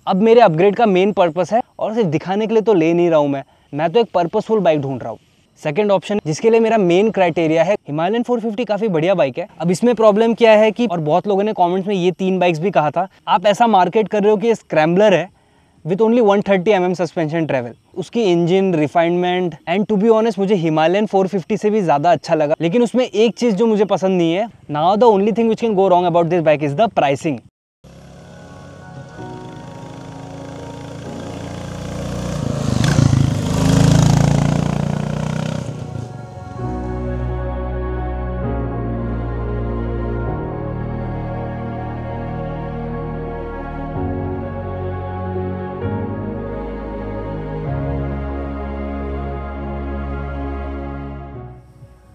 अब मेरे अपग्रेड का मेन पर्पस है और सिर्फ दिखाने के लिए तो ले नहीं रहा हूँ मैं तो एक पर्पसफुल बाइक ढूंढ रहा हूँ। सेकंड ऑप्शन जिसके लिए मेरा मेन क्राइटेरिया है, हिमालयन 450 काफी बढ़िया बाइक है। अब इसमें प्रॉब्लम क्या है कि, और बहुत लोगों ने कमेंट्स में ये 3 बाइक्स भी कहा था, आप ऐसा मार्केट कर रहे हो कि ये स्क्रैम्बलर है with only 130 mm suspension travel, उसकी engine refinement and to be honest मुझे हिमालयन 450 से भी ज़्यादा अच्छा लगा। लेकिन उसमें एक चीज़ जो मुझे पसंद नहीं है। Now the only thing which can go wrong about this bike is the pricing.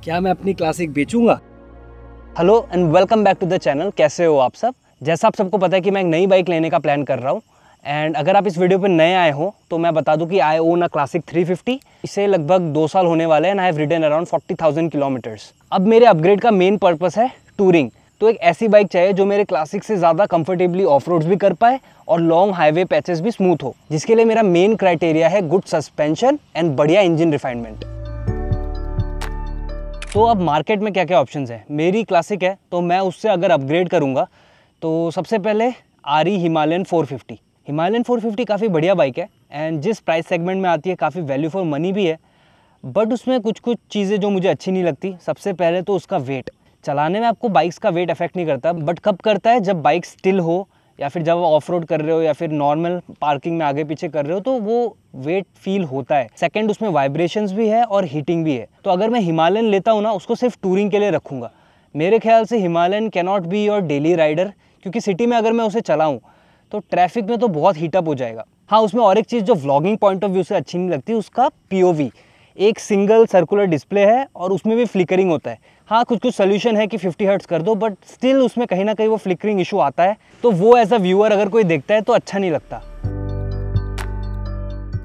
क्या मैं अपनी क्लासिक बेचूंगा? Hello and welcome back to the channel. कैसे हो आप सब? जैसा आप सबको पता है कि मैं एक नई बाइक लेने का प्लान कर रहा हूँ। एंड अगर आप इस वीडियो पे नए आए हो तो मैं बता दूं कि आई ओन अ क्लासिक 350। इसे लगभग 2 साल होने वाले हैं and I have ridden around 40,000 kilometres. अब मेरे अपग्रेड का मेन पर्पस है टूरिंग। तो एक ऐसी बाइक चाहिए जो मेरे क्लासिक से ज़्यादा कंफर्टेबली ऑफ रोड्स भी कर पाए और लॉन्ग हाईवे पैचेस भी स्मूथ हो, जिसके लिए मेरा मेन क्राइटेरिया है गुड सस्पेंशन एंड बढ़िया इंजन रिफाइनमेंट। तो अब मार्केट में क्या क्या ऑप्शंस हैं? मेरी क्लासिक है तो मैं उससे अगर अपग्रेड करूंगा तो सबसे पहले आरी हिमालयन 450। हिमालयन 450 काफ़ी बढ़िया बाइक है एंड जिस प्राइस सेगमेंट में आती है काफ़ी वैल्यू फॉर मनी भी है। बट उसमें कुछ कुछ चीज़ें जो मुझे अच्छी नहीं लगती। सबसे पहले तो उसका वेट। चलाने में आपको बाइक्स का वेट अफेक्ट नहीं करता, बट कब करता है? जब बाइक स्टिल हो या फिर जब ऑफ रोड कर रहे हो या फिर नॉर्मल पार्किंग में आगे पीछे कर रहे हो तो वो वेट फील होता है। सेकंड, उसमें वाइब्रेशंस भी है और हीटिंग भी है। तो अगर मैं हिमालयन लेता हूँ ना, उसको सिर्फ टूरिंग के लिए रखूँगा। मेरे ख्याल से Himalayan cannot be your daily rider, क्योंकि सिटी में अगर मैं उसे चलाऊँ तो ट्रैफिक में तो बहुत हीटअप हो जाएगा। हाँ, उसमें और एक चीज़ जो व्लॉगिंग पॉइंट ऑफ व्यू से अच्छी नहीं लगती, उसका POV। एक सिंगल सर्कुलर डिस्प्ले है और उसमें भी फ्लिकरिंग होता है। हाँ, कुछ कुछ सोल्यूशन है कि 50 हर्ट्ज कर दो, बट स्टिल उसमें कहीं ना कहीं वो फ्लिकरिंग इशू आता है। तो वो एज अ व्यूअर अगर कोई देखता है तो अच्छा नहीं लगता।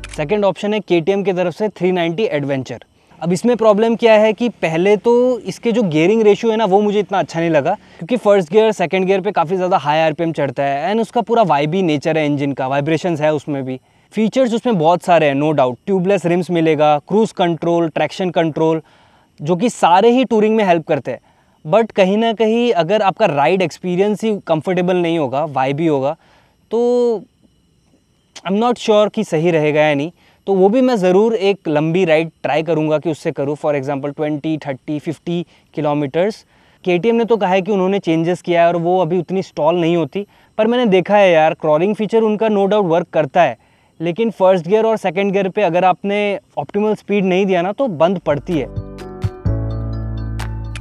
सेकंड ऑप्शन है KTM की तरफ से 390 एडवेंचर। अब इसमें प्रॉब्लम क्या है कि पहले तो इसके जो गियरिंग रेशियो है ना, वो मुझे इतना अच्छा नहीं लगा, क्योंकि फर्स्ट गियर सेकंड गियर पे काफ़ी ज़्यादा हाई RPM चढ़ता है एंड उसका पूरा वाइबी नेचर है, इंजन का वाइब्रेशंस है उसमें भी। फीचर्स उसमें बहुत सारे हैं, नो डाउट। ट्यूबलेस रिम्स मिलेगा, क्रूज कंट्रोल, ट्रैक्शन कंट्रोल, जो कि सारे ही टूरिंग में हेल्प करते हैं। बट कहीं ना कहीं अगर आपका राइड एक्सपीरियंस ही कंफर्टेबल नहीं होगा, वाइबी होगा, तो आई एम नॉट श्योर कि सही रहेगा या नहीं। तो वो भी मैं ज़रूर एक लंबी राइड ट्राई करूँगा कि उससे करूँ, फॉर एग्जांपल 20, 30, 50 किलोमीटर्स। KTM ने तो कहा है कि उन्होंने चेंजेस किया है और वो अभी उतनी स्टॉल नहीं होती, पर मैंने देखा है यार, क्रॉलिंग फीचर उनका नो डाउट वर्क करता है, लेकिन फर्स्ट गियर और सेकंड गियर पे अगर आपने ऑप्टिमल स्पीड नहीं दिया ना तो बंद पड़ती है।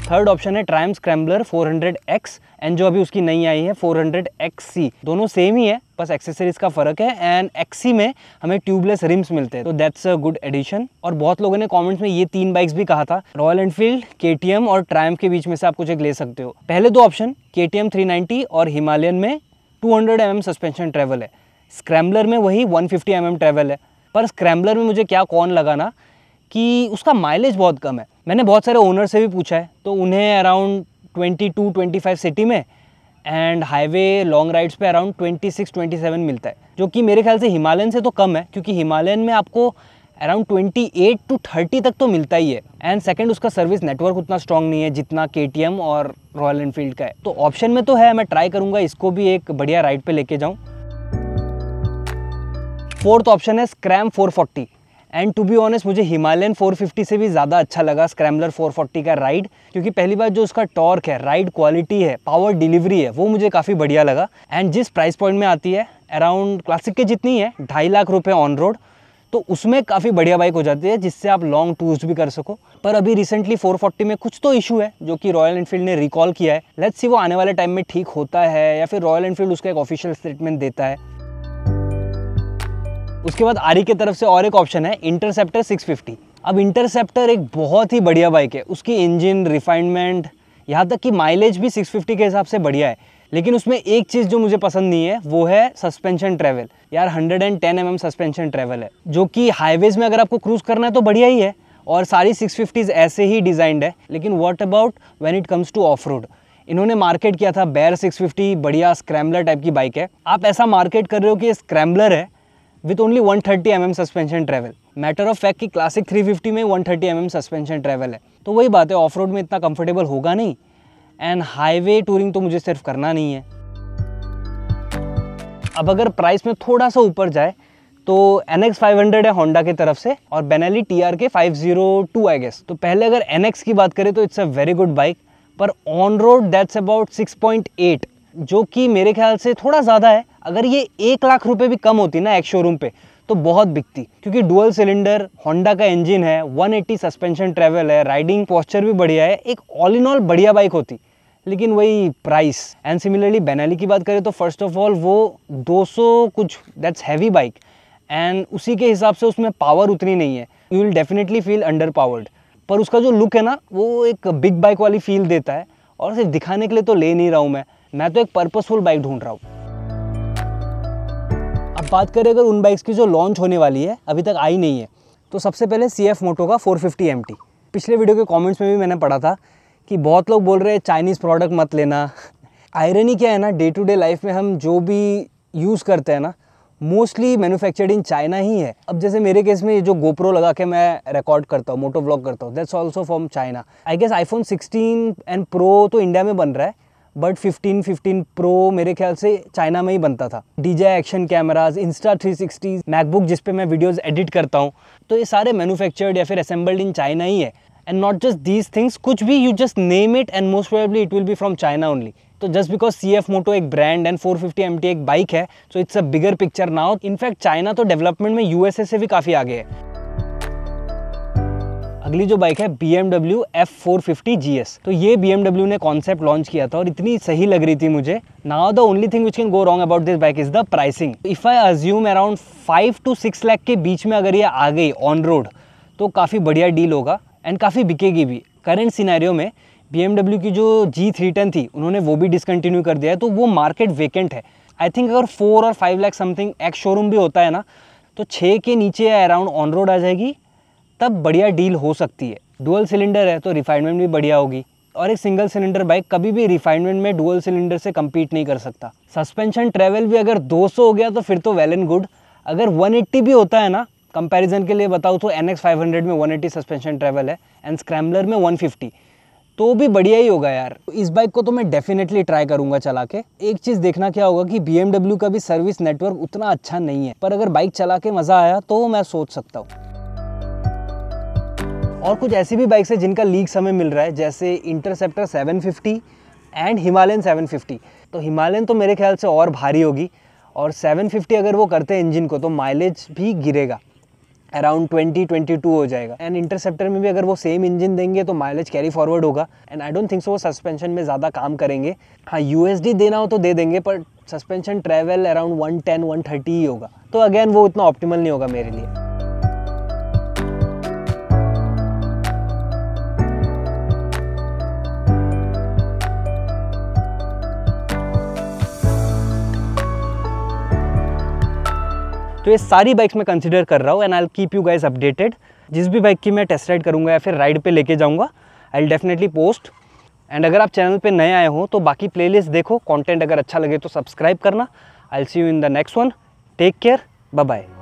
थर्ड ऑप्शन है ट्रायम्फ स्क्रैम्बलर 400X एंड जो अभी उसकी नई आई है 400XC। दोनों सेम ही है, बस एक्सेसरीज का फर्क है। एंड XC में हमें ट्यूबलेस रिम्स मिलते हैं, तो दैट्स अ गुड एडिशन। और बहुत लोगों ने कमेंट्स में ये 3 बाइक्स भी कहा था, रॉयल एनफील्ड, KTM और ट्रायम्फ के बीच में से आप कुछ एक ले सकते हो। पहले 2 ऑप्शन KTM 390 और हिमालयन में 200 mm सस्पेंशन ट्रेवल है। स्क्रैम्बलर में वही 150 mm ट्रेवल है। पर स्क्रैम्बलर में मुझे क्या कौन लगा ना कि उसका माइलेज बहुत कम है। मैंने बहुत सारे ओनर से भी पूछा है तो उन्हें अराउंड 22-25 सिटी में एंड हाईवे लॉन्ग राइड्स पे अराउंड 26-27 मिलता है, जो कि मेरे ख्याल से हिमालयन से तो कम है, क्योंकि हिमालयन में आपको अराउंड 28-30 तक तो मिलता ही है। एंड सेकंड, उसका सर्विस नेटवर्क उतना स्ट्रॉन्ग नहीं है जितना KTM और रॉयल एनफील्ड का है। तो ऑप्शन में तो है, मैं ट्राई करूँगा इसको भी एक बढ़िया राइड पे लेके जाऊँ। फोर्थ ऑप्शन है Scram 440 and to be honest मुझे हिमालयन 450 से भी ज़्यादा अच्छा लगा स्क्रैम्बलर 440 का राइड, क्योंकि पहली बात जो उसका टॉर्क है, राइड क्वालिटी है, पावर डिलीवरी है, वो मुझे काफ़ी बढ़िया लगा। एंड जिस प्राइस पॉइंट में आती है अराउंड क्लासिक के जितनी है, 2.5 लाख रुपये ऑन रोड, तो उसमें काफ़ी बढ़िया बाइक हो जाती है जिससे आप लॉन्ग टूर्स भी कर सको। पर अभी रिसेंटली 440 में कुछ तो इशू है जो कि रॉयल एनफील्ड ने रिकॉल किया है। लेट्स सी वो आने वाले टाइम में ठीक होता है या फिर रॉयल एनफील्ड उसका एक ऑफिशियल स्टेटमेंट देता है। उसके बाद आरी की तरफ से और एक ऑप्शन है इंटरसेप्टर 650। अब इंटरसेप्टर एक बहुत ही बढ़िया बाइक है, उसकी इंजन रिफाइनमेंट, यहाँ तक कि माइलेज भी 650 के हिसाब से बढ़िया है। लेकिन उसमें एक चीज़ जो मुझे पसंद नहीं है वो है सस्पेंशन ट्रेवल। यार 110 mm सस्पेंशन ट्रेवल है, जो कि हाईवेज में अगर आपको क्रूज करना है तो बढ़िया ही है और सारी 650s ऐसे ही डिज़ाइंड है। लेकिन what about when it comes two of road? इन्होंने मार्केट किया था बेयर 650, बढ़िया स्क्रैम्बलर टाइप की बाइक है। आप ऐसा मार्केट कर रहे हो कि ये स्क्रैम्बलर है with only 130 mm suspension travel. Matter of fact कि क्लासिक 350 में 130 mm सस्पेंशन ट्रैवल है, तो वही बात है, ऑफ रोड में इतना कंफर्टेबल होगा नहीं, एंड हाईवे टूरिंग तो मुझे सिर्फ करना नहीं है। अब अगर प्राइस में थोड़ा सा ऊपर जाए तो NX 500 है होंडा की तरफ से, और बेनेली TRK 502 आई गेस। तो पहले अगर NX की बात करें तो it's a very good bike, पर ऑन रोड दैट्स अबाउट 6.8, जो कि मेरे ख्याल से थोड़ा ज़्यादा है। अगर ये 1 लाख रुपए भी कम होती ना एक शोरूम पे तो बहुत बिकती, क्योंकि डुअल सिलेंडर होंडा का इंजन है, 180 सस्पेंशन ट्रैवल है, राइडिंग पोस्चर भी बढ़िया है, एक ऑल इन ऑल बढ़िया बाइक होती। लेकिन वही प्राइस। एंड सिमिलरली बेनेली की बात करें तो फर्स्ट ऑफ ऑल वो 200 कुछ, दैट्स हैवी बाइक, एंड उसी के हिसाब से उसमें पावर उतनी नहीं है, you will definitely feel under powered. पर उसका जो लुक है ना वो एक बिग बाइक वाली फील देता है, और सिर्फ दिखाने के लिए तो ले नहीं रहा हूँ मैं तो एक पर्पसफुल बाइक ढूंढ रहा हूँ। अब बात करें अगर उन बाइक्स की जो लॉन्च होने वाली है, अभी तक आई नहीं है, तो सबसे पहले CF मोटो का 450 MT। पिछले वीडियो के कमेंट्स में भी मैंने पढ़ा था कि बहुत लोग बोल रहे हैं चाइनीज़ प्रोडक्ट मत लेना। आयरनी क्या है ना, डे टू डे लाइफ में हम जो भी यूज़ करते हैं ना मोस्टली मैन्युफैक्चर्ड इन चाइना ही है। अब जैसे मेरे केस में ये जो GoPro लगा के मैं रिकॉर्ड करता हूँ, मोटो व्लॉग करता हूँ, that's also from China. I guess iPhone 16 and Pro तो इंडिया में बन रहा है, बट 15 Pro मेरे ख्याल से चाइना में ही बनता था। DJI action cameras, Insta 360, MacBook जिस पे मैं वीडियोज़ एडिट करता हूँ, तो ये सारे मैन्युफैक्चर्ड या फिर असेंबल्ड इन चाइना ही है। And not just these things, कुछ भी you just name it and most probably it will be from China only. तो जस्ट बिकॉज CF मोटो एक ब्रांड एंड 450 MT एक बाइक है, so it's a bigger picture now. In fact China तो development में USA से भी काफ़ी आगे है। अगली जो बाइक है BMW F450 GS। तो ये BMW ने कॉन्सेप्ट लॉन्च किया था और इतनी सही लग रही थी मुझे। Now the only thing which can go wrong about this bike is the pricing. If I assume around 5 to 6 lakh के बीच में अगर ये आ गई ऑन रोड तो काफ़ी बढ़िया डील होगा एंड काफ़ी बिकेगी भी। करेंट सिनेरियो में BMW की जो G310 थी उन्होंने वो भी डिसकंटिन्यू कर दिया है, तो वो मार्केट वेकेंट है। आई थिंक अगर 4 और 5 लाख समथिंग एक्स शोरूम भी होता है ना, तो 6 के नीचे या अराउंड ऑन रोड आ जाएगी, तब बढ़िया डील हो सकती है। डुअल सिलेंडर है तो रिफाइनमेंट भी बढ़िया होगी, और एक सिंगल सिलेंडर बाइक कभी भी रिफाइनमेंट में डुअल सिलेंडर से कम्पीट नहीं कर सकता। सस्पेंशन ट्रेवल भी अगर 200 हो गया तो फिर तो वेल एंड गुड। अगर 180 भी होता है ना, कंपैरिजन के लिए बताऊँ तो NX 500 में 180 सस्पेंशन ट्रेवल है एंड स्क्रैम्बलर में 150, तो भी बढ़िया ही होगा यार। इस बाइक को तो मैं डेफिनेटली ट्राई करूंगा चला के। एक चीज़ देखना क्या होगा कि BMW का भी सर्विस नेटवर्क उतना अच्छा नहीं है, पर अगर बाइक चला के मज़ा आया तो मैं सोच सकता हूँ। और कुछ ऐसी भी बाइक्स है जिनका लीक हमें मिल रहा है, जैसे इंटरसेप्टर 750 एंड हिमालयन 750। तो हिमालयन तो मेरे ख्याल से और भारी होगी, और 750 अगर वो करते हैं इंजन को तो माइलेज भी गिरेगा, अराउंड 20-22 हो जाएगा। एंड इंटरसेप्टर में भी अगर वो सेम इंजन देंगे तो माइलेज कैरी फॉरवर्ड होगा, and I don't think so वो सस्पेंशन में ज़्यादा काम करेंगे। हाँ, USD देना हो तो दे देंगे, पर सस्पेंशन ट्रैवल अराउंड 110-130 ही होगा, तो अगेन वो इतना ऑप्टिमल नहीं होगा मेरे लिए। तो ये सारी बाइक्स मैं कंसिडर कर रहा हूँ and I will keep you guys updated. जिस भी बाइक की मैं टेस्ट राइड करूँगा या फिर राइड पे लेके जाऊँगा, I will definitely post. And अगर आप चैनल पे नए आए हो तो बाकी प्लेलिस्ट देखो, कंटेंट अगर अच्छा लगे तो सब्सक्राइब करना। I will see you in the next one. Take care, bye bye.